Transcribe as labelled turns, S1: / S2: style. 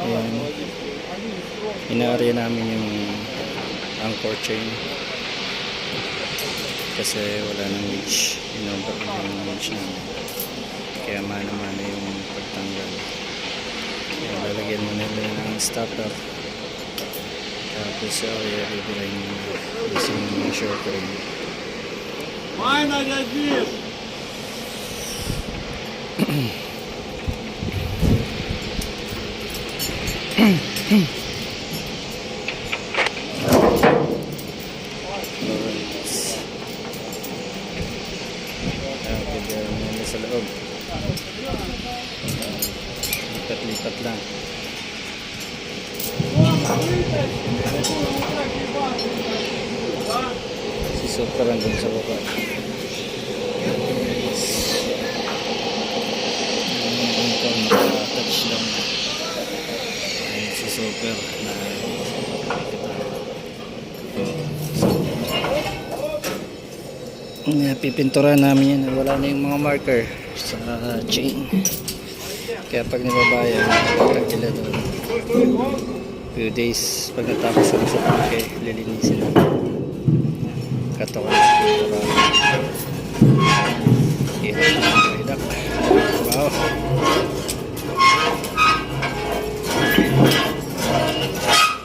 S1: Ayan. Inaarya namin yung anchor chain kasi wala nang winch. Inover yung winch namin, kaya mana-mana yung pagtanggal. Kaya lalagyan mo nila ng stopper, tapos i-line using short ring.
S2: Майна дядь.
S1: Pwede nila sa loob. Lipat-lipat lang. Sisok lang dun sa baba. Touchdown. Si super na pipintura namin yan. Wala na yung mga marker sa chain, kaya pag nababayan pag sila doon few days pag natapos sila sa tangke, lilinisin namin. Katawan pintura.